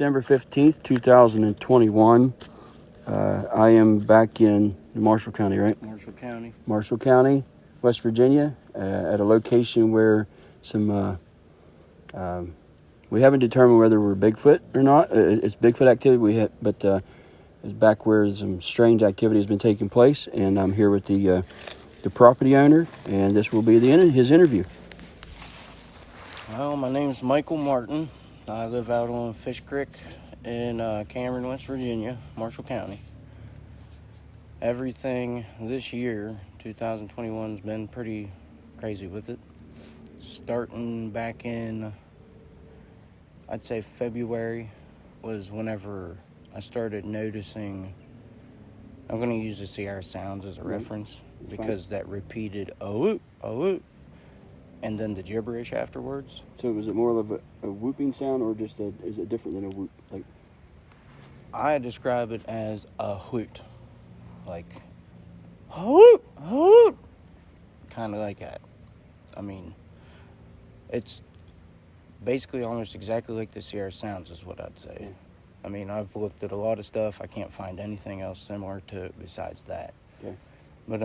December 15th, 2021. I am back in Marshall County, right? Marshall County, West Virginia, at a location where some, we haven't determined whether we're Bigfoot or not. It's Bigfoot activity, but it's back where some strange activity has been taking place, and I'm here with the property owner, and this will be his interview. Well, my name's Michael Martin. I live out on Fish Creek in Cameron, West Virginia, Marshall County. Everything this year, 2021, has been pretty crazy with it. Starting back in, I'd say February, was whenever I started noticing. I'm going to use the Sierra Sounds as a reference because that repeated oh, oh, and then the gibberish afterwards. So was it more of a whooping sound, or just is it different than a whoop? Like, I describe it as a hoot, like hoot, hoot, kind of like that. I mean, it's basically almost exactly like the Sierra Sounds is what I'd say. Yeah. I mean, I've looked at a lot of stuff. I can't find anything else similar to it besides that. Okay. But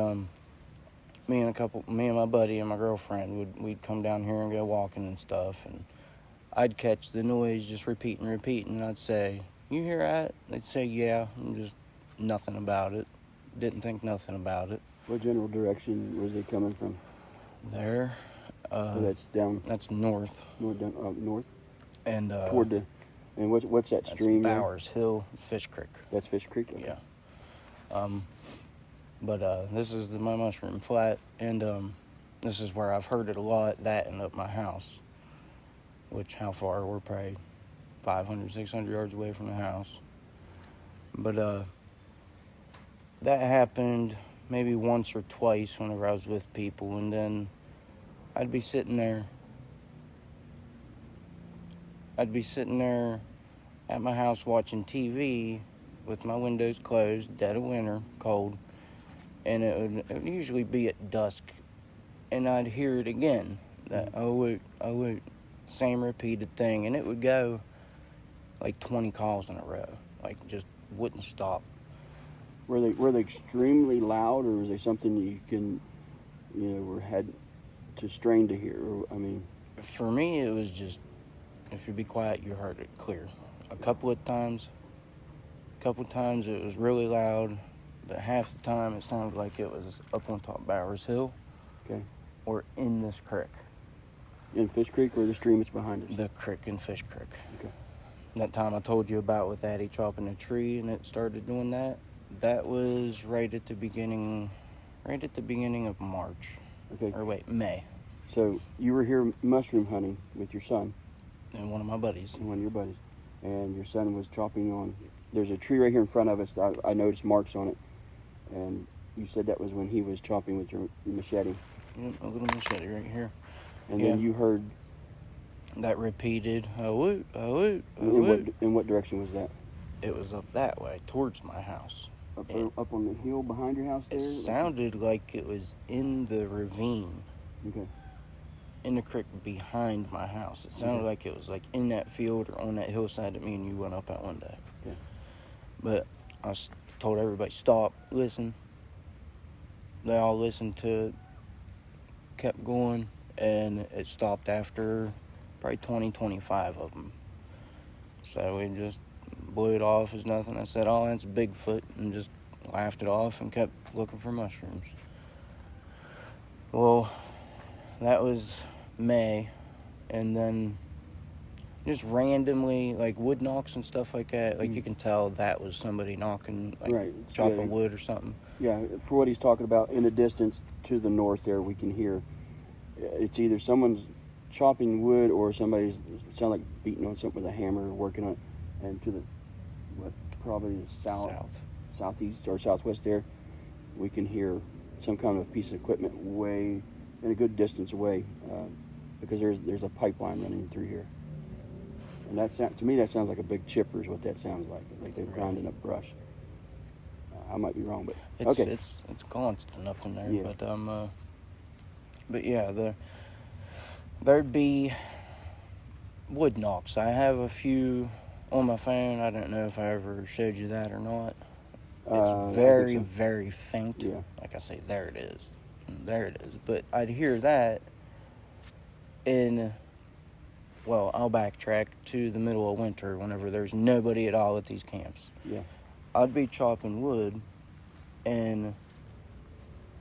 me and my buddy and my girlfriend we'd come down here and go walking and stuff, and I'd catch the noise just repeating, and I'd say, "You hear that?" They'd say, "Yeah," and just nothing about it. Didn't think nothing about it. What general direction was it coming from? There. So that's down. That's north. North. And toward the. And what's that stream? That's Bowers Hill, Fish Creek. That's Fish Creek. Okay. Yeah. But this is my mushroom flat, and this is where I've heard it a lot. That and up my house, which how far? We're probably 500, 600 yards away from the house. But that happened maybe once or twice whenever I was with people, and then I'd be sitting there at my house watching TV with my windows closed, dead of winter, cold, and it would usually be at dusk, and I'd hear it again, that oh wait, same repeated thing, and it would go like 20 calls in a row, like just wouldn't stop. Were they extremely loud, or was they something you can, had to strain to hear? Or, I mean, for me, it was just, if you be quiet, you heard it clear. A couple times it was really loud, but half the time it sounded like it was up on top Bowers Hill. Okay. Or in this creek. In Fish Creek, or the stream that's behind us? The creek in Fish Creek. Okay. That time I told you about with Addie chopping a tree and it started doing that, that was right at the beginning of March. Okay. Or wait, May. So you were here mushroom hunting with your son. And one of my buddies. And one of your buddies. And your son was chopping on, there's a tree right here in front of us. I noticed marks on it. And you said that was when he was chopping with your machete. Yeah, a little machete right here. And then you heard that repeated, oh woot. In what direction was that? It was up that way, towards my house. Up on the hill behind your house there? It sounded like it was in the ravine. Okay. In the creek behind my house. It sounded like it was like in that field or on that hillside that me and you went up at one day. Yeah. But I told everybody, stop, listen. They all listened to it, kept going, and it stopped after probably 20, 25 of them. So we just blew it off as nothing. I said, oh, that's Bigfoot, and just laughed it off and kept looking for mushrooms. Well, that was May, and then just randomly, like wood knocks and stuff like that, like you can tell that was somebody knocking, like chopping wood or something. Yeah, for what he's talking about, in the distance to the north there, we can hear, it's either someone's chopping wood or somebody's, sound like beating on something with a hammer, working on it, and to the, probably the southeast or southwest there, we can hear some kind of piece of equipment way, in a good distance away, because there's a pipeline running through here. And to me, that sounds like a big chipper is what that sounds like they're grinding up brush. I might be wrong, but okay. It's constant up in there, yeah. But yeah, there'd be wood knocks. I have a few on my phone. I don't know if I ever showed you that or not. I It's think very, so. very faint. Yeah. Like I say, there it is. There it is. But I'd hear that well, I'll backtrack to the middle of winter whenever there's nobody at all at these camps. Yeah. I'd be chopping wood, and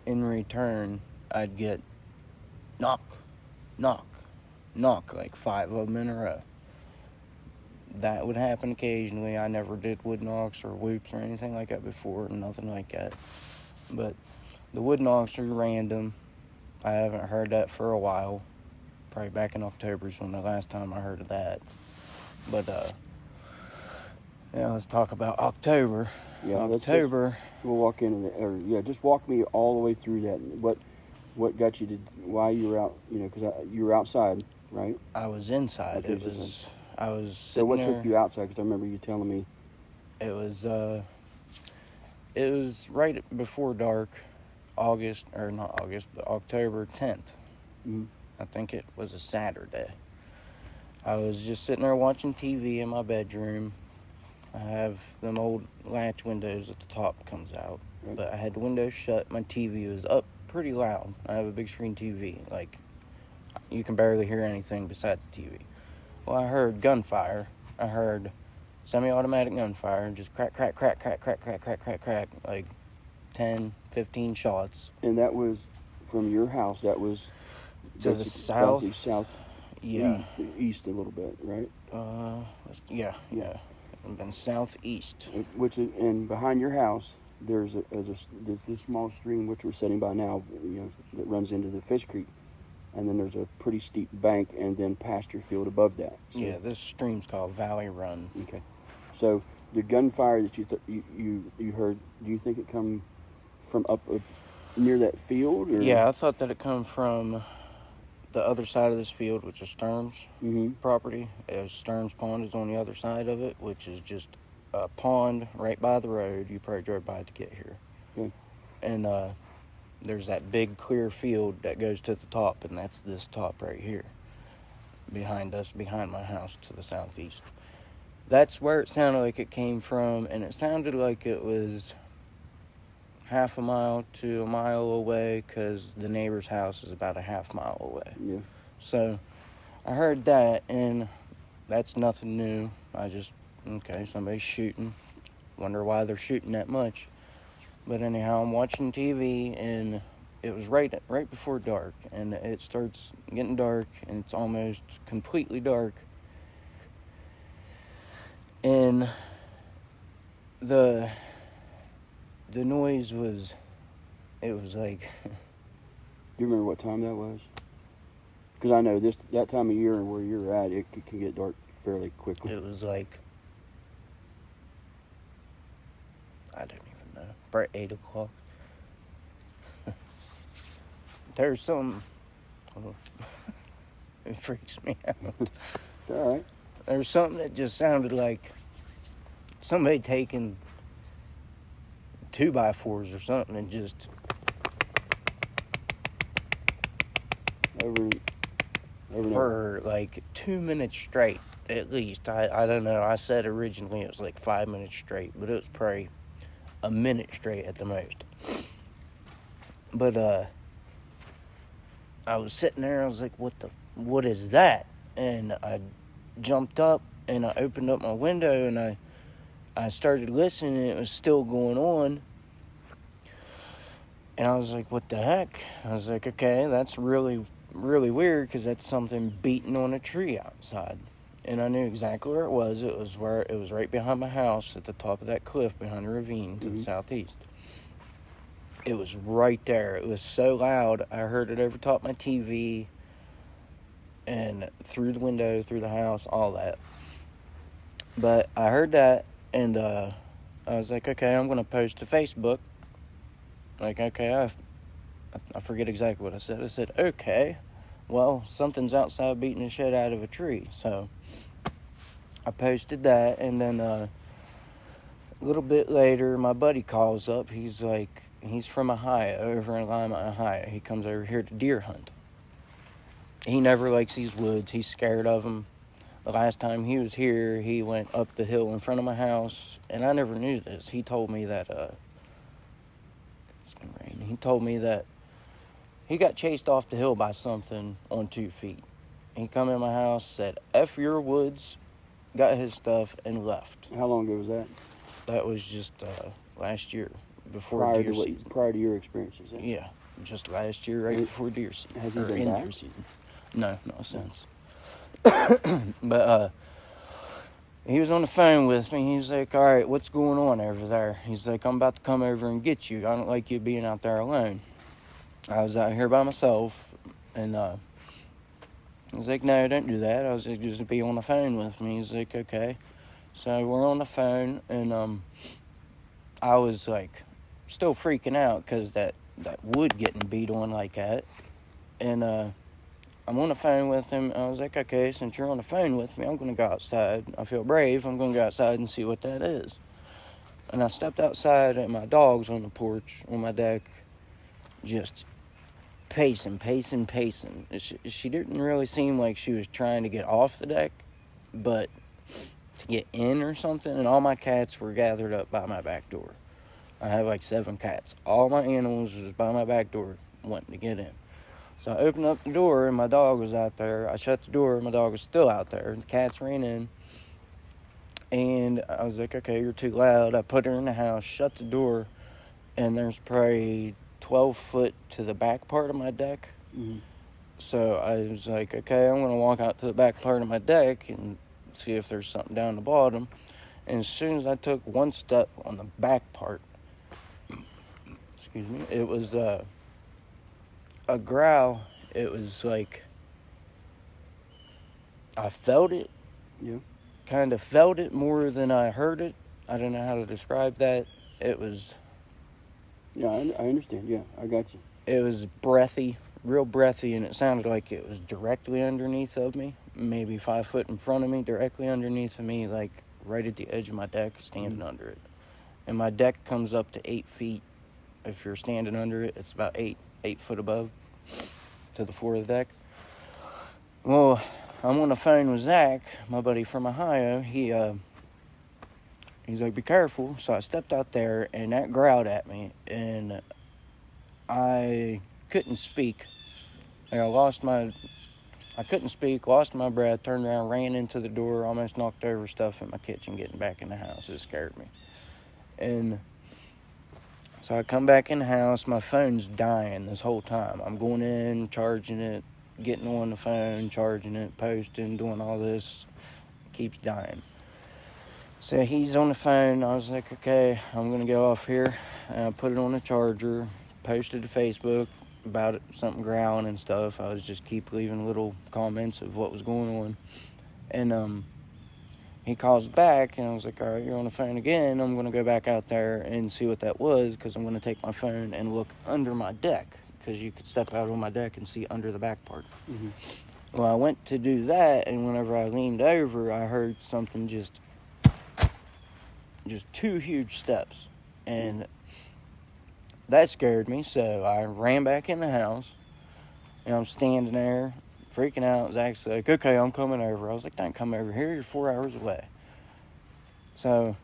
in return, I'd get knock, knock, knock, like 5 of them in a row. That would happen occasionally. I never did wood knocks or whoops or anything like that before, nothing like that. But the wood knocks are random. I haven't heard that for a while. Probably back in October is when the last time I heard of that. But, let's talk about October. Yeah. October. We'll walk in just walk me all the way through that. What got you to, why you were out, because you were outside, right? I was inside. Okay, I was sitting So what there. took you outside? Because I remember you telling me. It was right before dark, October 10th. Mm-hmm. I think it was a Saturday. I was just sitting there watching TV in my bedroom. I have them old latch windows at the top comes out. Right. But I had the windows shut. My TV was up pretty loud. I have a big screen TV. Like, you can barely hear anything besides the TV. Well, I heard gunfire. I heard semi-automatic gunfire. Just crack, crack, crack, crack, crack, crack, crack, crack, crack. Like 10, 15 shots. And that was from your house. That was To the south. South. Yeah. East a little bit, right? Yeah. I've been southeast. And behind your house, there's this small stream which we're sitting by now, that runs into the Fish Creek, and then there's a pretty steep bank, and then pasture field above that. So, Yeah, this stream's called Valley Run. Okay, so the gunfire that you heard, do you think it come from up near that field? Or? Yeah, I thought that it come from the other side of this field, which is Stearns property. Stearns Pond is on the other side of it, which is just a pond right by the road. You probably drove by it to get here. Okay. And there's that big clear field that goes to the top, and that's this top right here. Behind us, behind my house to the southeast. That's where it sounded like it came from, and it sounded like it was half a mile to a mile away, because the neighbor's house is about a half mile away. Yeah. So I heard that, and that's nothing new. Somebody's shooting. Wonder why they're shooting that much. But anyhow, I'm watching TV, and it was right before dark, and it starts getting dark, and it's almost completely dark. And the noise was like... Do you remember what time that was? Because I know that time of year and where you're at, it can get dark fairly quickly. It was like, I don't even know, about 8 o'clock. There's some... it freaks me out. It's all right. There's something that just sounded like somebody taking 2x4s or something and just... Over for like 2 minutes straight, at least. I don't know. I said originally it was like 5 minutes straight, but it was probably a minute straight at the most. But I was sitting there, I was like, what is that? And I jumped up and I opened up my window and I started listening, and it was still going on. And I was like, what the heck? I was like, okay, that's really, really weird, because that's something beating on a tree outside. And I knew exactly where it was. It was right behind my house at the top of that cliff behind the ravine to the southeast. It was right there. It was so loud. I heard it over top my TV and through the window, through the house, all that. But I heard that, and I was like, okay, I'm going to post to Facebook. Like, okay, I forget exactly what I said. I said, okay, well, something's outside beating the shit out of a tree. So I posted that, and then a little bit later, my buddy calls up. He's from Ohio, over in Lima, Ohio. He comes over here to deer hunt. He never likes these woods. He's scared of them. the last time he was here, he went up the hill in front of my house, and I never knew this. He told me that, it's gonna rain. He told me that he got chased off the hill by something on 2 feet. He come in my house, said, F your woods, got his stuff, and left. How long ago was that? That was just last year, before deer season. Prior to your experiences? Yeah, just last year, right before deer season. Has he been back? Deer season. No since. But he was on the phone with me. He's like, all right, what's going on over there? He's like, I'm about to come over and get you. I don't like you being out there alone. I was out here by myself, and I was like, no, don't do that. I was like, just be on the phone with me. He's like, okay. So we're on the phone, and I was like still freaking out because that wood getting beat on like that. And I'm on the phone with him. I was like, okay, since you're on the phone with me, I'm going to go outside. I feel brave. I'm going to go outside and see what that is. And I stepped outside, and my dog's on the porch on my deck, just pacing. She didn't really seem like she was trying to get off the deck, but to get in or something. And all my cats were gathered up by my back door. I have like 7 cats. All my animals was by my back door wanting to get in. So I opened up the door, and my dog was out there. I shut the door, and my dog was still out there. The cats ran in, and I was like, okay, you're too loud. I put her in the house, shut the door, and there's probably 12 foot to the back part of my deck. Mm-hmm. So I was like, okay, I'm going to walk out to the back part of my deck and see if there's something down the bottom. And as soon as I took one step on the back part, excuse me, it was a growl. It was like, I felt it. Yeah. Kind of felt it more than I heard it. I don't know how to describe that. It was... Yeah, I understand. Yeah, I got you. It was breathy, real breathy, and it sounded like it was directly underneath of me, maybe 5 foot in front of me, directly underneath of me, like right at the edge of my deck, standing under it. And my deck comes up to 8 feet. If you're standing under it, it's about 8 foot above to the floor of the deck. Well, I'm on the phone with Zach, my buddy from Ohio. He's like, be careful. So I stepped out there, and that growled at me, and I couldn't speak. Like I couldn't speak, lost my breath, turned around, ran into the door, almost knocked over stuff in my kitchen getting back in the house. It scared me. And so I come back in the house. My phone's dying this whole time. I'm going in, charging it, getting on the phone, charging it, posting, doing all this. It keeps dying. So he's on the phone. I was like, okay, I'm going to go off here. And I put it on the charger, posted to Facebook about it, something growling and stuff. I was just keep leaving little comments of what was going on. And he calls back, and I was like, all right, you're on the phone again. I'm going to go back out there and see what that was, because I'm going to take my phone and look under my deck, because you could step out on my deck and see under the back part. Mm-hmm. Well, I went to do that, and whenever I leaned over, I heard something just 2 huge steps, and that scared me. So I ran back in the house, and I'm standing there freaking out. Zach's like, okay, I'm coming over. I was like, don't come over here, you're 4 hours away. So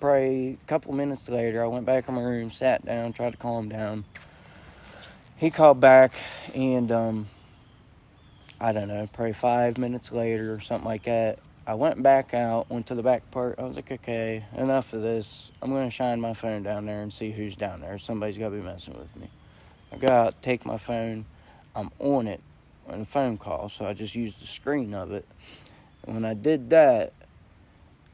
probably a couple minutes later, I went back in my room, sat down, tried to calm down. He called back, and I don't know, probably 5 minutes later or something like that, I went back out, went to the back part. I was like, okay, enough of this. I'm going to shine my phone down there and see who's down there. Somebody's got to be messing with me. I go out, take my phone. I'm on it on a phone call, so I just used the screen of it. And when I did that,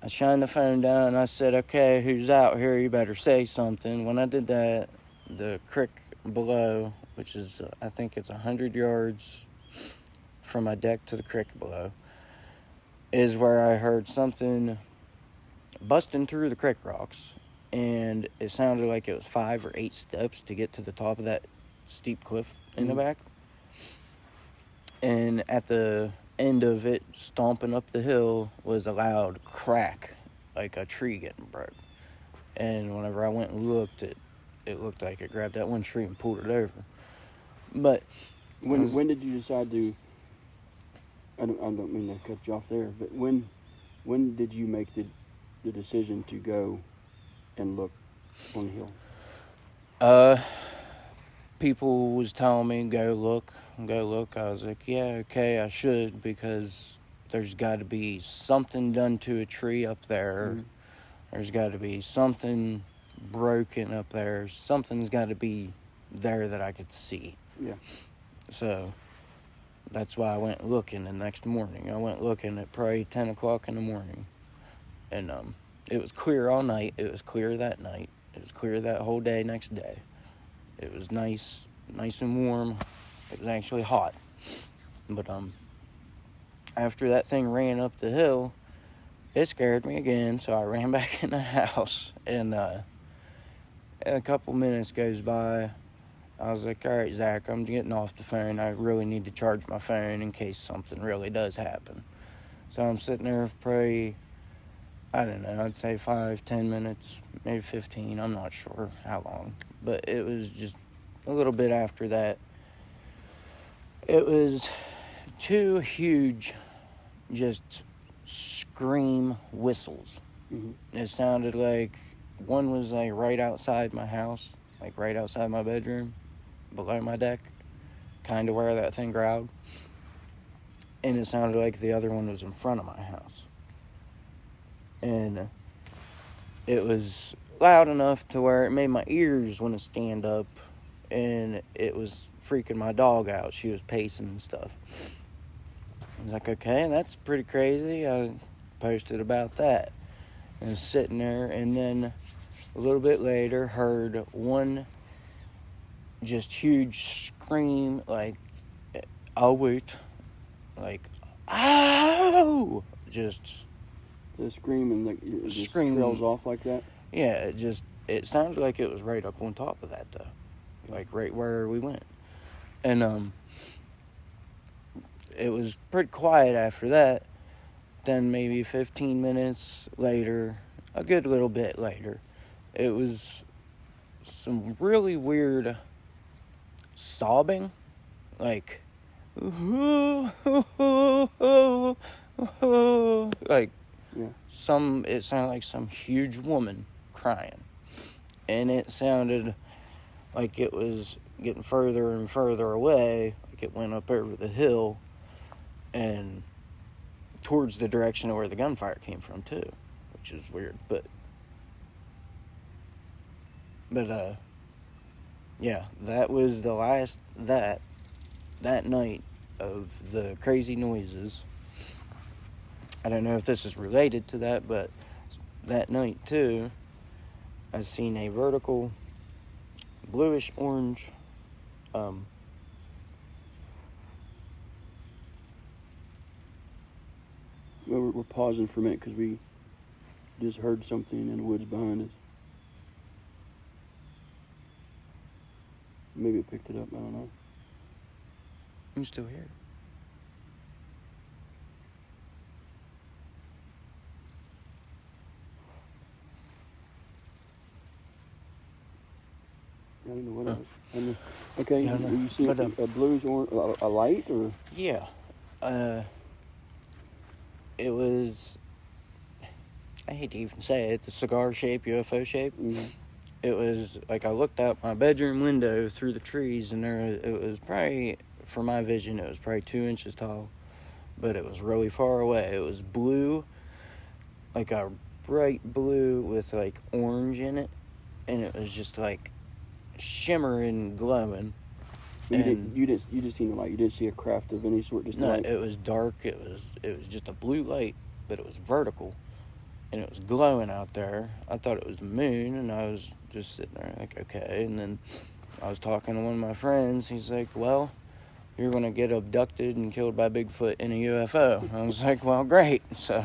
I shined the phone down, and I said, okay, who's out here? You better say something. When I did that, the creek below, which is, I think it's 100 yards from my deck to the creek below, is where I heard something busting through the creek rocks, and it sounded like it was 5 or 8 steps to get to the top of that steep cliff in the back. And at the end of it, stomping up the hill, was a loud crack, like a tree getting broke. And whenever I went and looked, it looked like it grabbed that one tree and pulled it over. But when did you decide to I don't mean to cut you off there, but when did you make the decision to go and look on the hill? People was telling me go look. I was like, yeah, okay, I should, because there's got to be something done to a tree up there. Mm-hmm. There's got to be something broken up there. Something's got to be there that I could see. Yeah. So that's why I went looking the next morning. I went looking at probably 10 o'clock in the morning. And it was clear all night. It was clear that night. It was clear that whole day next day. It was nice and warm. It was actually hot. But after that thing ran up the hill, it scared me again, so I ran back in the house. And a couple minutes goes by. I was like, all right, Zach, I'm getting off the phone. I really need to charge my phone in case something really does happen. So I'm sitting there for probably, I don't know, I'd say 5-10 minutes, maybe 15. I'm not sure how long. But it was just a little bit after that. It was two huge, just scream whistles. Mm-hmm. It sounded like one was like right outside my house, like right outside my bedroom, below my deck, kind of where that thing growled. And it sounded like the other one was in front of my house. And it was loud enough to where it made my ears want to stand up, and it was freaking my dog out. She was pacing and stuff. I was like, okay, that's pretty crazy. I posted about that. And I was sitting there, and then a little bit later heard one just huge scream, like, oh wait, like, ow, just The scream and like it just Scream. trails off like that. yeah, it sounded like it was right up on top of that though, like right where we went. And it was pretty quiet after that. Then maybe 15 minutes later, a good little bit later, it was some really weird sobbing, like like Yeah. it sounded like some huge woman crying. And it sounded like it was getting further and further away, like it went up over the hill and towards the direction of where the gunfire came from too, which is weird. But yeah, that was the last that night of the crazy noises. I don't know if this is related to that, but that night too, I seen a vertical bluish orange We're pausing for a minute because we just heard something in the woods behind us. Maybe it picked it up. I don't know. I'm still here. I don't know what it was. I mean, okay, Yeah, I know. you see But, a bluish or a light or? Yeah. It was, I hate to even say it, the cigar shape, UFO shape. Mm-hmm. It was like I looked out my bedroom window through the trees, and it was probably, for my vision, it was probably 2 inches tall, but it was really far away. It was blue, like a bright blue with like orange in it, and it was just like shimmering, glowing. You just seen the light. You didn't see a craft of any sort. Just No, light. it was dark. It was just a blue light, but it was vertical, and it was glowing out there. I thought it was the moon, and I was just sitting there like, okay. And then I was talking to one of my friends. He's like, well, you're going to get abducted and killed by Bigfoot in a UFO. I was like, well, great. So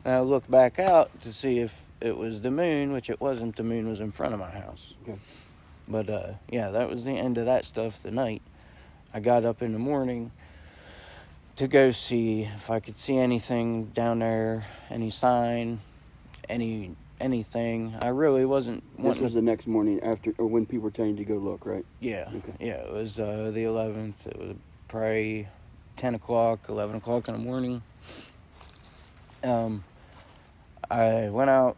I looked back out to see if it was the moon, which it wasn't. The moon was in front of my house. Okay. But, yeah, that was the end of that stuff the night. I got up in the morning to go see if I could see anything down there, any sign, anything. I really wasn't This was the next morning after, or when people were telling you to go look, right? Yeah, Okay. yeah, it was the 11th. It was probably 10 o'clock, 11 o'clock in the morning. I went out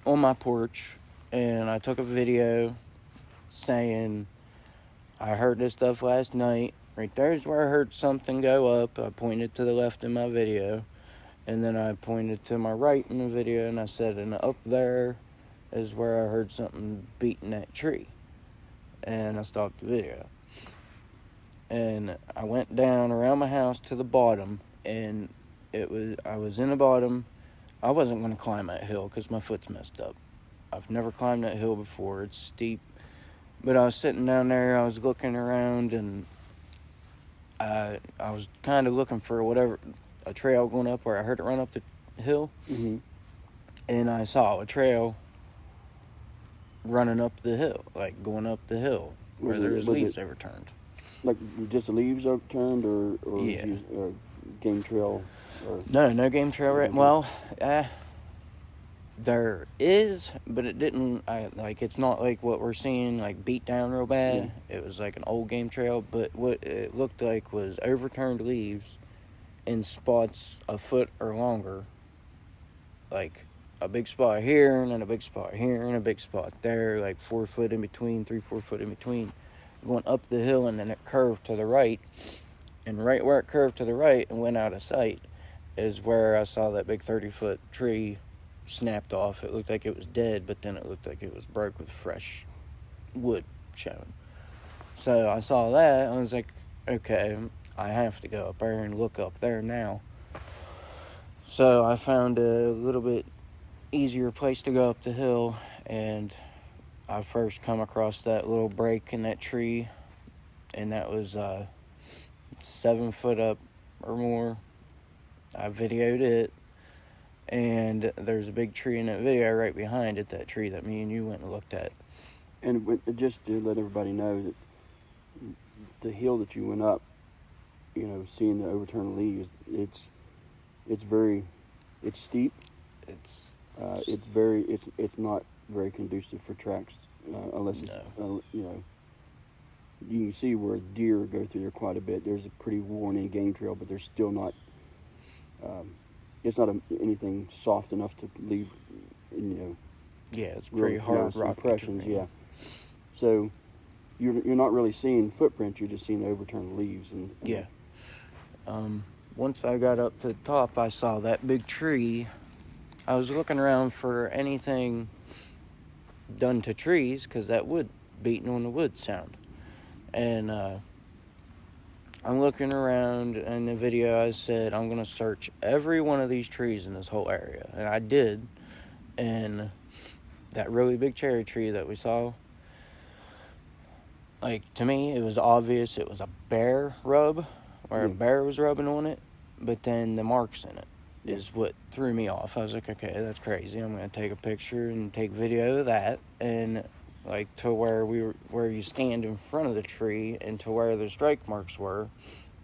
on my porch and I took a video saying, I heard this stuff last night. Right there's where I heard something go up. I pointed to the left in my video. And then I pointed to my right in the video and I said, and up there is where I heard something beating that tree. And I stopped the video. And I went down around my house to the bottom, and I was in the bottom. I wasn't going to climb that hill because my foot's messed up. I've never climbed that hill before. It's steep. But I was sitting down there, I was looking around, and I was kind of looking for a trail going up where I heard it run up the hill. Mm-hmm. And I saw a trail running up the hill, like going up the hill where there was leaves overturned. Like just the leaves overturned, or Yeah. or game trail, or No game trail. Right? Okay. Well, there is, but it didn't. It's not like what we're seeing, like beat down real bad. Yeah. It was like an old game trail, but what it looked like was overturned leaves in spots a foot or longer, like a big spot here and then a big spot here and a big spot there, like 4 foot in between, 3-4 foot in between, going up the hill, and then it curved to the right. And right where it curved to the right and went out of sight is where I saw that big 30-foot tree snapped off. It looked like it was dead, but then it looked like it was broke with fresh wood showing. So I saw that, I was like, okay, I have to go up there and look up there now. So I found a little bit easier place to go up the hill, and I first come across that little break in that tree, and that was 7 foot up or more. I videoed it, and there's a big tree in that video right behind it, that tree that me and you went and looked at. And just to let everybody know that the hill that you went up, seeing the overturned leaves, it's steep. It's not very conducive for tracks, unless it's, you can see where deer go through there quite a bit. There's a pretty worn-in game trail, but there's still not, it's not anything soft enough to leave, Yeah, it's pretty hard rock impressions, yeah. So you're not really seeing footprints, you're just seeing overturned leaves. And yeah. Once I got up to the top, I saw that big tree. I was looking around for anything done to trees, because that wood beating on the wood sound. And I'm looking around, in the video I said, I'm going to search every one of these trees in this whole area. And I did. And that really big cherry tree that we saw, like, to me, it was obvious it was a bear rub, where a bear was rubbing on it. But then the marks in it is what threw me off. I was like, okay, that's crazy. I'm going to take a picture and take video of that. And like to where you stand in front of the tree and to where the strike marks were,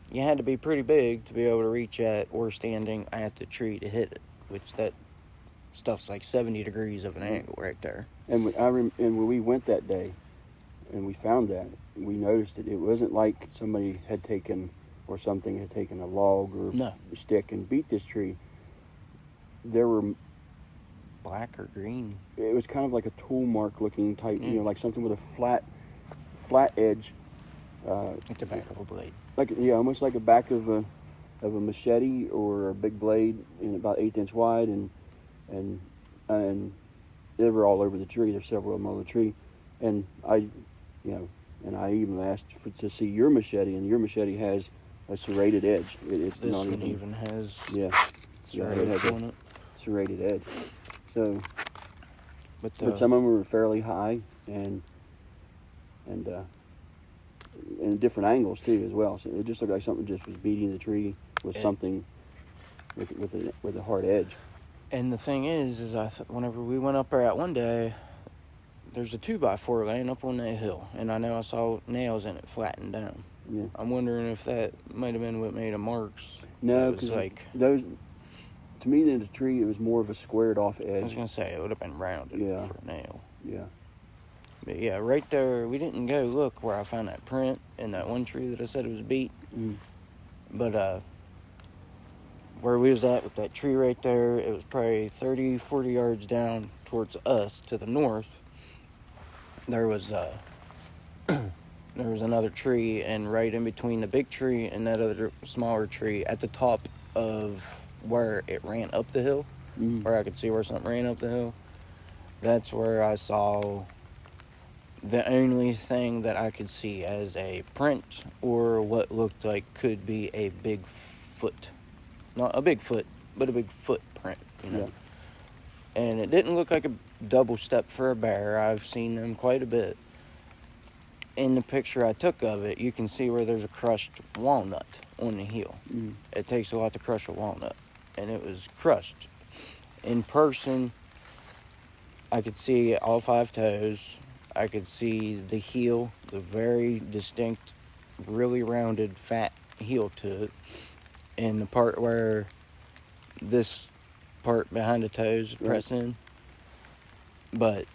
you had to be pretty big to be able to reach at or standing at the tree to hit it, which that stuff's like 70 degrees of an angle right there. And when we went that day and we found that, we noticed that it wasn't like somebody had taken, or something had taken a log or a stick and beat this tree. There were black or green. It was kind of like a tool mark looking type, like something with a flat edge. Like the back of a blade. Almost like a back of a machete or a big blade, and about 1/8 inch wide, and they were all over the tree. There's several of them on the tree, and I even asked to see your machete, and your machete has a serrated edge. It's this not one even has serrated on it. Serrated edge. So, but some of them were fairly high and different angles too as well. So it just looked like something just was beating the tree with something with a hard edge. And the thing is whenever we went up there at one day, there's a 2x4 laying up on that hill, and I know I saw nails in it flattened down. Yeah. I'm wondering if that might have been what made the marks. No, because those, to me, in the tree, it was more of a squared off edge. I was gonna say it would have been rounded for a nail. Yeah. But yeah, right there, we didn't go look where I found that print in that one tree that I said it was beat. But where we was at with that tree right there, it was probably 30, 40 yards down towards us to the north. There was another tree, and right in between the big tree and that other smaller tree, at the top of where it ran up the hill, where I could see where something ran up the hill, that's where I saw the only thing that I could see as a print, or what looked like could be a big foot. Not a Bigfoot, but a big footprint, you know. Yeah. And it didn't look like a double step for a bear. I've seen them quite a bit. In the picture I took of it, you can see where there's a crushed walnut on the heel. It takes a lot to crush a walnut, and it was crushed. In person, I could see all 5 toes. I could see the heel, the very distinct, really rounded, fat heel to it. And the part where this part behind the toes press in. But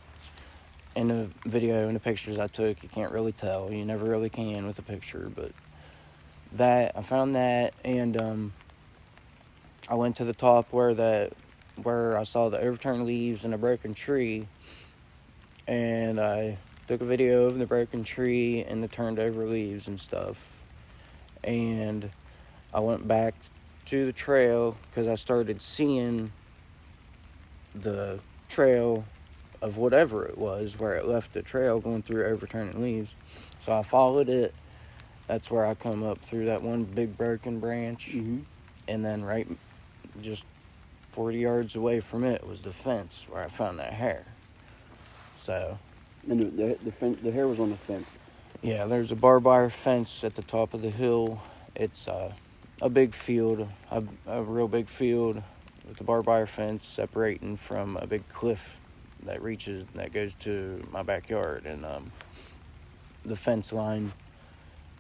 in the video and the pictures I took, you can't really tell. You never really can with a picture. But I found that, and I went to the top where I saw the overturned leaves and a broken tree, and I took a video of the broken tree and the turned over leaves and stuff. And I went back to the trail because I started seeing the trail of whatever it was, where it left the trail going through overturning leaves. So I followed it. That's where I come up through that one big broken branch. And then right just 40 yards away from it was the fence where I found that hair. So. And the hair was on the fence? Yeah, there's a barbed wire fence at the top of the hill. It's a big field, a real big field with the barbed wire fence separating from a big cliff that goes to my backyard. And the fence line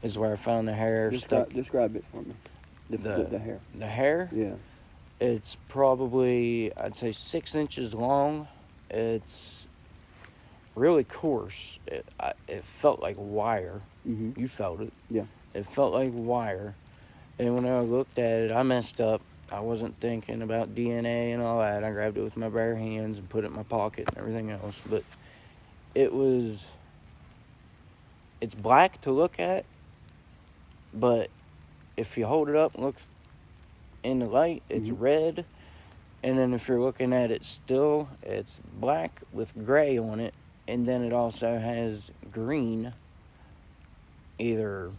is where I found the hair. Describe it for me. The hair. The hair? Yeah. It's probably, I'd say, 6 inches long. It's really coarse. It felt like wire. You felt it. Yeah. It felt like wire. And when I looked at it, I messed up. I wasn't thinking about DNA and all that. I grabbed it with my bare hands and put it in my pocket and everything else. But it's black to look at, but if you hold it up and look in the light, it's red. And then if you're looking at it still, it's black with gray on it. And then it also has green, either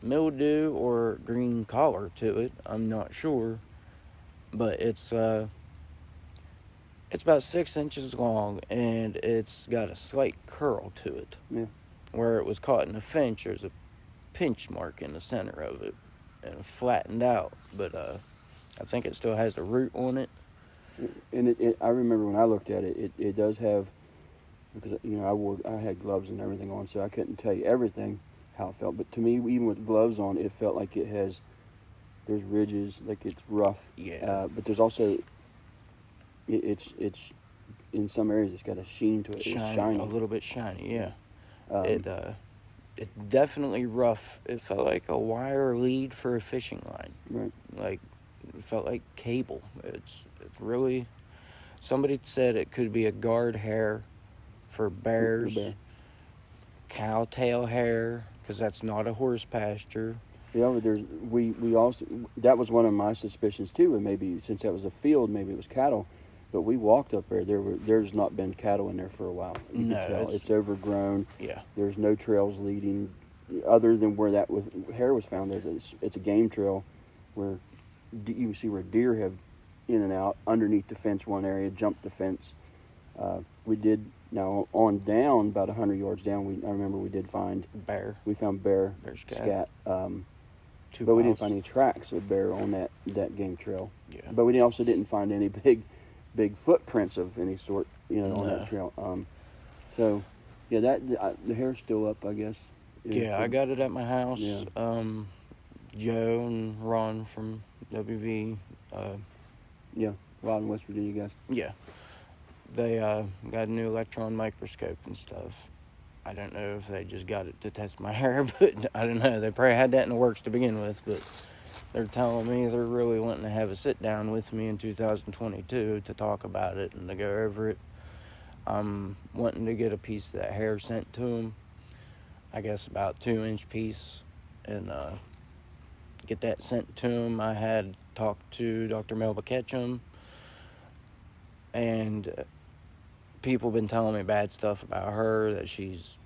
mildew or green color to it. I'm not sure. But it's about 6 inches long, and it's got a slight curl to it. Yeah. Where it was caught in a fence, there's a pinch mark in the center of it, and it flattened out. But I think it still has the root on it. And I remember when I looked at it, it does have, because I had gloves and everything on, so I couldn't tell you everything how it felt. But to me, even with gloves on, it felt like there's ridges, like it's rough. Yeah. But there's also, it's in some areas it's got a sheen to it. It's shiny. A little bit shiny, yeah. It's definitely rough. It felt like a wire lead for a fishing line. Right. Like, it felt like cable. It's really, somebody said it could be a guard hair for bears, cowtail hair, because that's not a horse pasture. Yeah, but we also, that was one of my suspicions too, and maybe since that was a field, maybe it was cattle. But we walked up there. There's not been cattle in there for a while. You can tell. It's overgrown. Yeah. There's no trails leading, other than where that hair was found. It's a game trail, where you can see where deer have in and out underneath the fence. One area jumped the fence. We did now on down about 100 yards down. I remember we did find bear. We found bear scat. But we didn't find any tracks of bear on that game trail. Yeah. But we also didn't find any big footprints of any sort, on that trail. So, yeah, the hair's still up, I guess. Yeah, I got it at my house. Yeah. Joe and Ron from WV. Yeah, Ron in West Virginia, guys. Yeah. They got a new electron microscope and stuff. I don't know if they just got it to test my hair, but I don't know. They probably had that in the works to begin with, but they're telling me they're really wanting to have a sit down with me in 2022 to talk about it and to go over it. I'm wanting to get a piece of that hair sent to them. I guess about 2-inch piece, and get that sent to them. I had talked to Dr. Melba Ketchum, and people been telling me bad stuff about her, that she's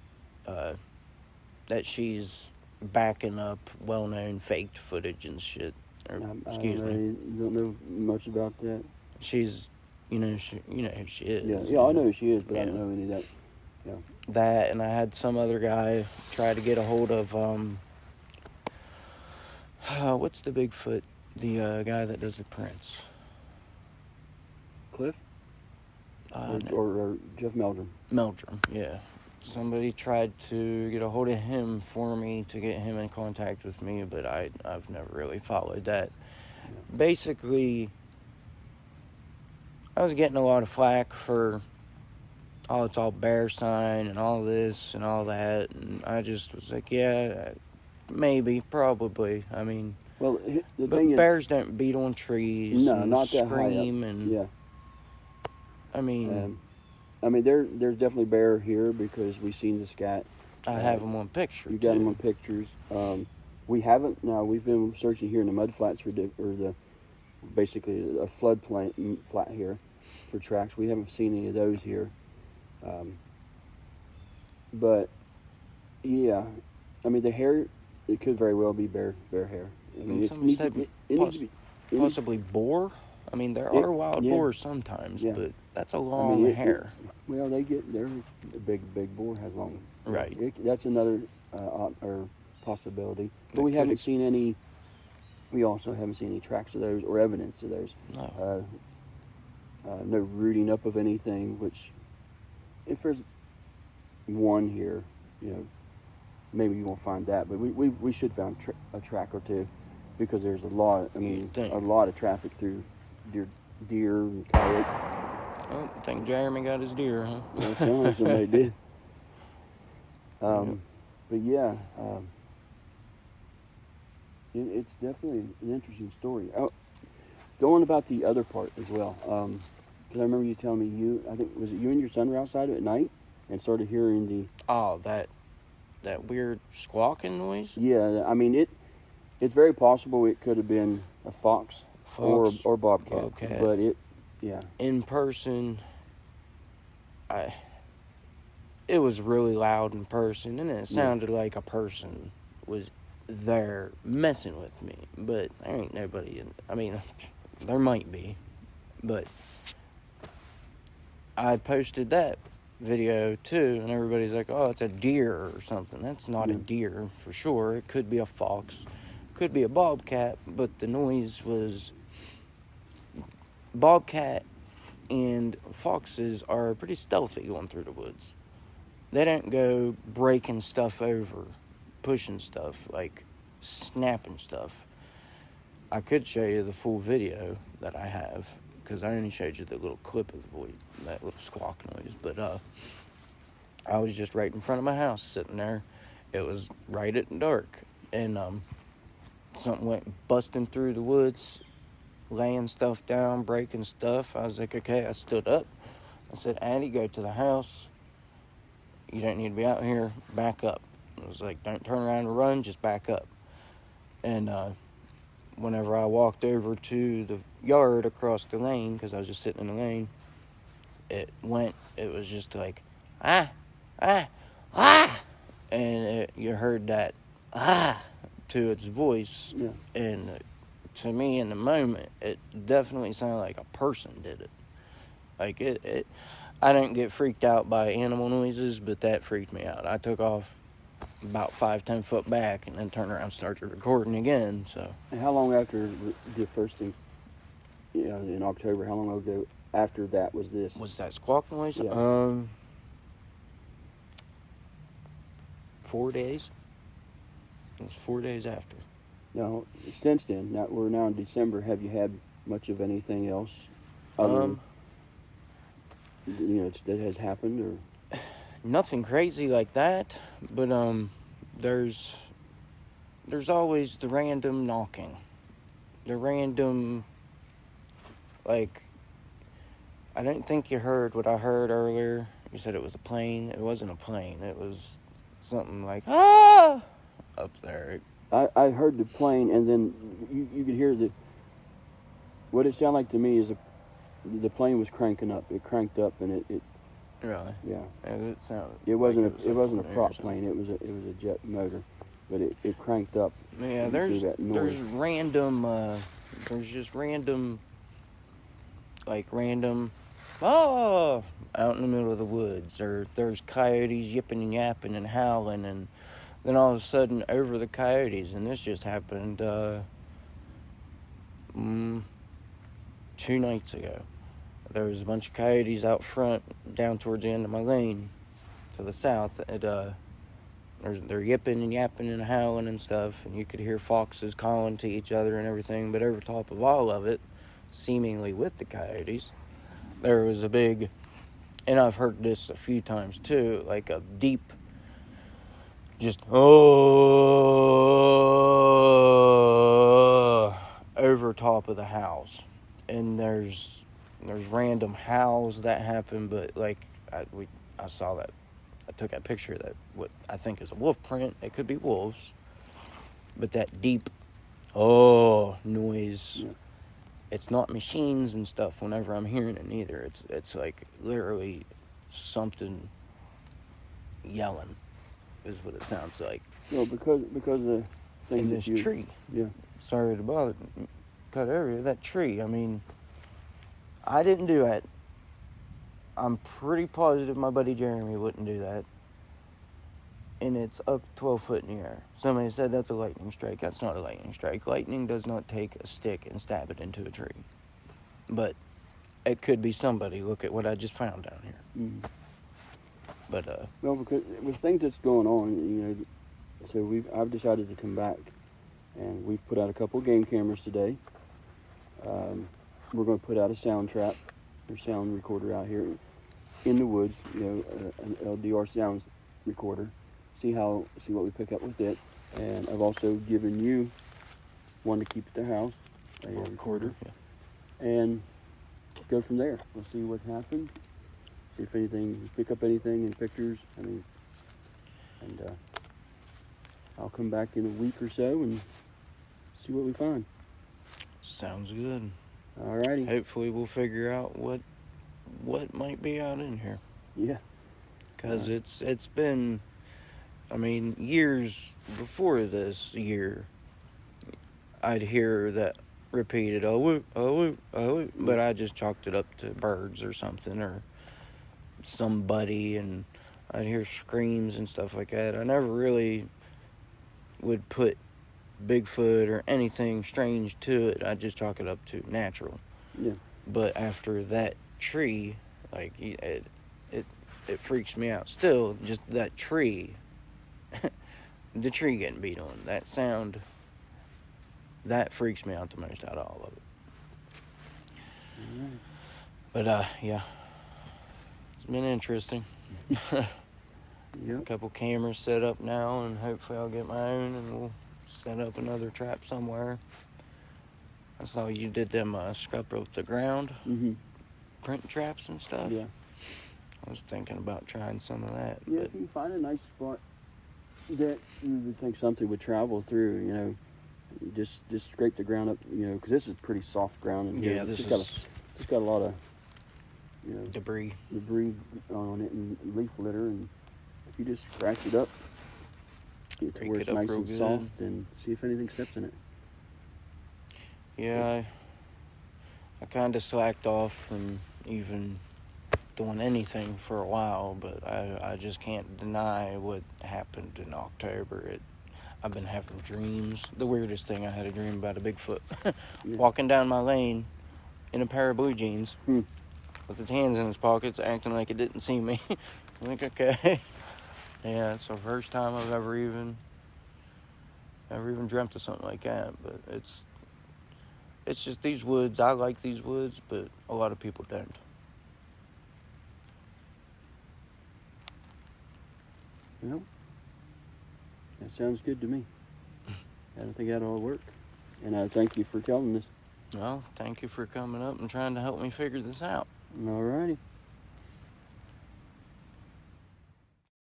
backing up well-known faked footage and shit. Excuse me. You don't know much about that. She's, you know who she is. Yeah, I know who she is, but I Yeah. don't know any of that. Yeah. That, and I had some other guy try to get a hold of what's the Bigfoot? The guy that does the prints. Cliff? No. Or Jeff Meldrum. Meldrum, yeah. Somebody tried to get a hold of him for me to get him in contact with me, but I've never really followed that. Yeah. Basically, I was getting a lot of flack for, oh, it's all bear sign and all this and all that, and I just was like, yeah, maybe, probably. I mean, well, the but thing bears don't beat on trees no, and not that scream high up. and Yeah. I mean, there's definitely bear here because we've seen the scat. I have them on picture. You got them on pictures. We haven't. Now we've been searching here in the mud flats basically a flood flat here for tracks. We haven't seen any of those here. But yeah, I mean the hair. It could very well be bear hair. I mean, somebody said it needs to be possibly boar. I mean, there are wild yeah. boars sometimes, Yeah. but that's a long hair. Well, they're a big boar has long. Right. That's another or possibility. But It we could haven't seen any. We also haven't seen any tracks of those or evidence of those. No. No rooting up of anything. Which, if there's one here, maybe you won't find that. But we should find a track or two, because there's a lot. I mean, a lot of traffic through deer and coyote. Oh, I think Jeremy got his deer, huh? Well, somebody did. But yeah, it's definitely an interesting story. Going about the other part as well, because I remember you telling me I think, was it you and your son were outside at night and started hearing the... Oh, that weird squawking noise? Yeah, I mean, it's very possible it could have been a fox. Or bobcat. But yeah. In person, it was really loud in person, and it sounded like a person was there messing with me. But there ain't nobody I mean, there might be, but I posted that video too, and everybody's like, oh, it's a deer or something. That's not a deer for sure. It could be a fox, could be a bobcat, but the noise was... Bobcat and foxes are pretty stealthy going through the woods. They don't go breaking stuff over, pushing stuff, like snapping stuff. I could show you the full video that I have, because I only showed you the little clip of the voice, that little squawk noise. But I was just right in front of my house sitting there. It was right at dark, and something went busting through the woods, laying stuff down, breaking stuff. I was like, okay. I stood up. I said, Addie, go to the house. You don't need to be out here. Back up. I was like, don't turn around and run. Just back up. And whenever I walked over to the yard across the lane, because I was just sitting in the lane, it was just like, ah, and you heard that, to its voice. Yeah. And to me, in the moment, it definitely sounded like a person did it. Like, I don't get freaked out by animal noises, but that freaked me out. I took off about 5-10 foot back and then turned around and started recording again. So. And how long after the first thing, in October, how long ago after that was this? Was that squawk noise? Yeah. 4 days. It was 4 days after. Now, since then, we're now in December, have you had much of anything else? That has happened, or? Nothing crazy like that, but there's always the random knocking. the random, like, I didn't think you heard what I heard earlier. You said it was a plane. It wasn't a plane. It was something like, ah, up there. I heard the plane, and then you could hear what it sounded like to me is the plane was cranking up. It cranked up, and it Really? yeah. It sounded. It wasn't like it wasn't a plane or prop something. plane. It was a jet motor, but it cranked up. Yeah, and threw there's that noise. random, there's just random, random, oh, out in the middle of the woods, or there's coyotes yipping and yapping and howling, and then all of a sudden over the coyotes, and this just happened 2 nights ago. There was a bunch of coyotes out front, down towards the end of my lane, to the south. They're yipping and yapping and howling and stuff, and you could hear foxes calling to each other and everything. But over top of all of it, seemingly with the coyotes, there was a big, and I've heard this a few times too, like a deep, just over top of the house. And there's random howls that happen, but I saw that. I took a picture of that, what I think is a wolf print. It could be wolves, but that deep noise. Yeah. It's not machines and stuff whenever I'm hearing it either. It's like literally something yelling is what it sounds like. No, because the thing In that this tree. Yeah. Sorry to cut over you. That tree, I mean, I didn't do that. I'm pretty positive my buddy Jeremy wouldn't do that. And it's up 12 foot in the air. Somebody said that's a lightning strike. That's not a lightning strike. Lightning does not take a stick and stab it into a tree. But it could be somebody. Look at what I just found down here. Mm-hmm. But Well, because with things that's going on, so I've decided to come back, and we've put out a couple game cameras today. We're going to put out a sound trap or sound recorder out here in the woods, an LDR sound recorder. See what we pick up with it. And I've also given you one to keep at the house, a recorder, yeah. and go from there. We'll see what happens. See if anything, pick up anything in pictures. And I'll come back in a week or so and see what we find. Sounds good. Alrighty. Hopefully we'll figure out what might be out in here. Yeah. Because it's been, years before this year, I'd hear that repeated, oh, whoop, oh, whoop, oh, whoop, but I just chalked it up to birds or something, or somebody, and I'd hear screams and stuff like that. I never really would put Bigfoot or anything strange to it. I'd just chalk it up to natural. Yeah. But after that tree, it freaks me out. Still, just that tree, the tree getting beat on, that sound, that freaks me out the most out of all of it. Alright. But, yeah, it's been interesting. Yep. A couple cameras set up now, and hopefully I'll get my own, and we'll set up another trap somewhere. I saw you did them scrub up the ground Mm-hmm. print traps and stuff. Yeah. I was thinking about trying some of that. Yeah, But if you find a nice spot that you would think something would travel through, just scrape the ground up, because this is pretty soft ground. And yeah, it's this just is got a lot of, debris. debris on it and leaf litter, and if you just scratch it up, get to Break where it it's up nice real and good. soft, and see if anything steps in it. Yeah, I kind of slacked off from even doing anything for a while, but I just can't deny what happened in October. I've been having dreams. The weirdest thing, I had a dream about a Bigfoot Yeah. walking down my lane in a pair of blue jeans Hmm. with his hands in his pockets, acting like it didn't see me. I'm like, okay. Yeah, it's the first time I've ever even dreamt of something like that. But it's just these woods. I like these woods, but a lot of people don't. Well, that sounds good to me. I don't think that'll all work. And thank you for telling us. Well, thank you for coming up and trying to help me figure this out. All righty.